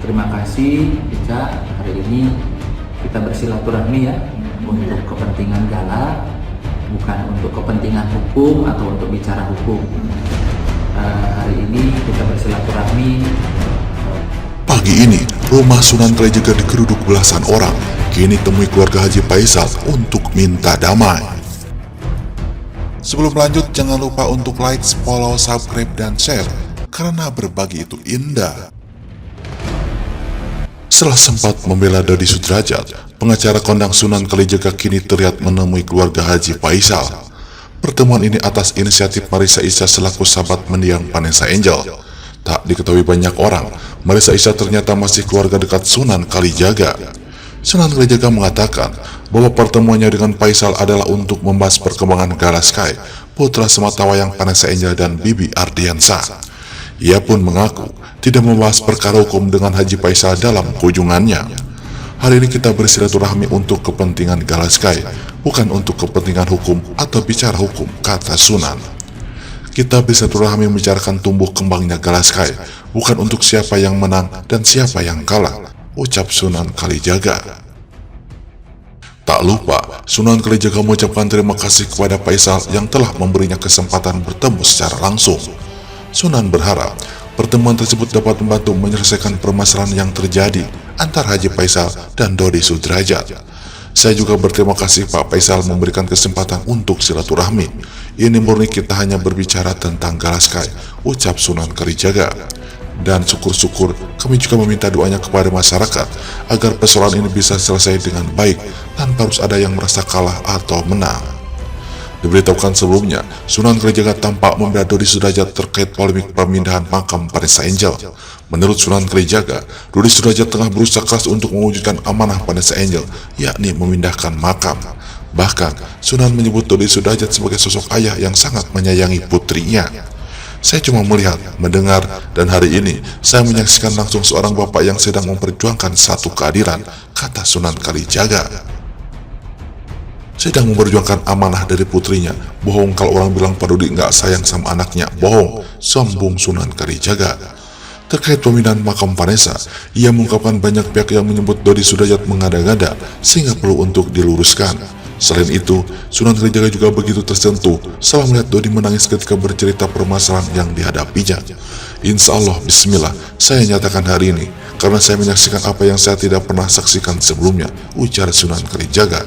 terima kasih Ica. Hari ini kita bersilaturahmi ya, untuk kepentingan gala, bukan untuk kepentingan hukum atau untuk bicara hukum. Hari ini kita bersilaturahmi. Pagi ini, rumah Sunan Kalijaga digeruduk belasan orang. Kini temui keluarga Haji Faisal untuk minta damai. Sebelum lanjut, jangan lupa untuk like, follow, subscribe, dan share, karena berbagi itu indah. Setelah sempat membela Dodi Sudrajat, pengacara kondang Sunan Kalijaga kini terlihat menemui keluarga Haji Faisal. Pertemuan ini atas inisiatif Marissa Isha selaku sahabat mendiang Vanessa Angel. Tak diketahui banyak orang, Marissa Isha ternyata masih keluarga dekat Sunan Kalijaga. Sunan Kalijaga mengatakan bahwa pertemuannya dengan Faisal adalah untuk membahas perkembangan Gala Sky, putra sematawayang Vanessa Angel dan Bibi Ardiansa. Ia pun mengaku tidak membahas perkara hukum dengan Haji Faisal dalam kunjungannya. Hari ini kita bersilaturahmi untuk kepentingan Gala Sky, bukan untuk kepentingan hukum atau bicara hukum, kata Sunan. Kita bersilaturahmi membicarakan tumbuh kembangnya Gala Sky, bukan untuk siapa yang menang dan siapa yang kalah, ucap Sunan Kalijaga. Tak lupa, Sunan Kalijaga mengucapkan terima kasih kepada Faisal yang telah memberinya kesempatan bertemu secara langsung. Sunan berharap pertemuan tersebut dapat membantu menyelesaikan permasalahan yang terjadi antara Haji Faisal dan Dodi Sudrajat. Saya juga berterima kasih Pak Faisal memberikan kesempatan untuk silaturahmi. Ini murni kita hanya berbicara tentang Gala Sky, ucap Sunan Kalijaga. Dan syukur-syukur kami juga meminta doanya kepada masyarakat agar persoalan ini bisa selesai dengan baik tanpa harus ada yang merasa kalah atau menang. Diberitahukan sebelumnya, Sunan Kalijaga tampak membela Dodi Sudrajat terkait polemik pemindahan makam Vanessa Angel. Menurut Sunan Kalijaga, Dodi Sudrajat tengah berusaha keras untuk mewujudkan amanah Vanessa Angel, yakni memindahkan makam. Bahkan, Sunan menyebut Dodi Sudrajat sebagai sosok ayah yang sangat menyayangi putrinya. Saya cuma melihat, mendengar, dan hari ini saya menyaksikan langsung seorang bapak yang sedang memperjuangkan satu keadilan, kata Sunan Kalijaga. Sedang memperjuangkan amanah dari putrinya. Bohong kalau orang bilang Pak Dodi nggak sayang sama anaknya. Bohong, sombong Sunan Kalijaga. Terkait pemindahan makam Vanessa, ia mengungkapkan banyak pihak yang menyebut Dodi Sudrajat mengada-ngada, sehingga perlu untuk diluruskan. Selain itu, Sunan Kalijaga juga begitu tersentuh setelah melihat Dodi menangis ketika bercerita permasalahan yang dihadapinya. Insya Allah, bismillah, saya nyatakan hari ini, karena saya menyaksikan apa yang saya tidak pernah saksikan sebelumnya, ujar Sunan Kalijaga.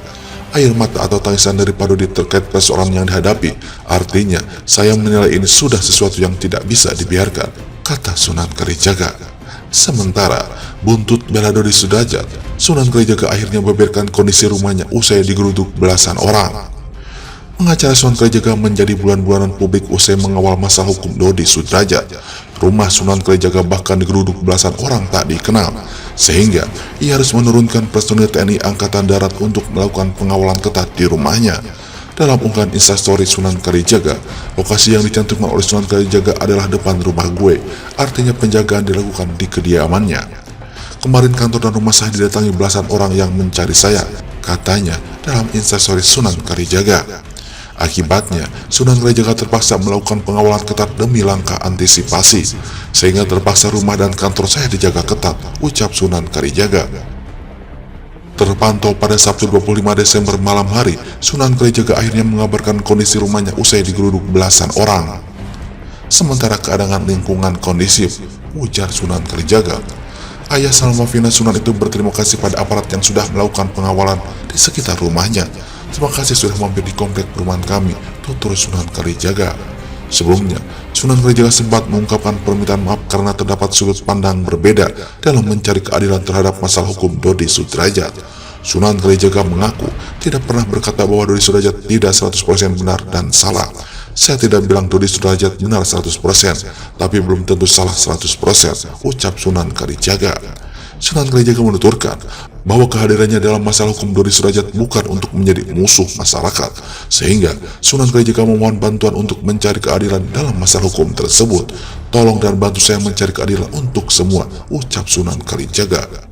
Air mata atau tangisan dari Pak Dodi terkait persoalan yang dihadapi, artinya saya menilai ini sudah sesuatu yang tidak bisa dibiarkan, kata Sunan Kalijaga. Sementara buntut bela Dodi Sudrajat, Sunan Kalijaga akhirnya membeberkan kondisi rumahnya usai digeruduk belasan orang. Pengacara Sunan Kalijaga menjadi bulan-bulanan publik usai mengawal masalah hukum Dodi Sudrajat. Rumah Sunan Kalijaga bahkan digeruduk belasan orang tak dikenal, sehingga ia harus menurunkan personil TNI Angkatan Darat untuk melakukan pengawalan ketat di rumahnya. Dalam unggahan Instastory Sunan Kalijaga, lokasi yang dicantumkan oleh Sunan Kalijaga adalah depan rumah gue, artinya penjagaan dilakukan di kediamannya. Kemarin kantor dan rumah saya didatangi belasan orang yang mencari saya, katanya dalam Instastory Sunan Kalijaga. Akibatnya, Sunan Kalijaga terpaksa melakukan pengawalan ketat demi langkah antisipasi, sehingga terpaksa rumah dan kantor saya dijaga ketat, ucap Sunan Kalijaga. Terpantau pada Sabtu 25 Desember malam hari, Sunan Kalijaga akhirnya mengabarkan kondisi rumahnya usai digeruduk belasan orang. Sementara keadaan lingkungan kondisif, ujar Sunan Kalijaga. Ayah Salma Vina Sunan itu berterima kasih pada aparat yang sudah melakukan pengawalan di sekitar rumahnya. Terima kasih sudah mampir di komplek perumahan kami, tutur Sunan Kalijaga. Sebelumnya, Sunan Kalijaga sempat mengungkapkan permintaan maaf karena terdapat sudut pandang berbeda dalam mencari keadilan terhadap masalah hukum Dodi Sudrajat. Sunan Kalijaga mengaku tidak pernah berkata bahwa Dodi Sudrajat tidak 100% benar dan salah. Saya tidak bilang Dodi Sudrajat benar 100%, tapi belum tentu salah 100%, ucap Sunan Kalijaga. Sunan Kalijaga menuturkan bahwa kehadirannya dalam masalah hukum Dodi Sudrajat bukan untuk menjadi musuh masyarakat, sehingga Sunan Kalijaga memohon bantuan untuk mencari keadilan dalam masalah hukum tersebut. Tolong dan bantu saya mencari keadilan untuk semua, ucap Sunan Kalijaga.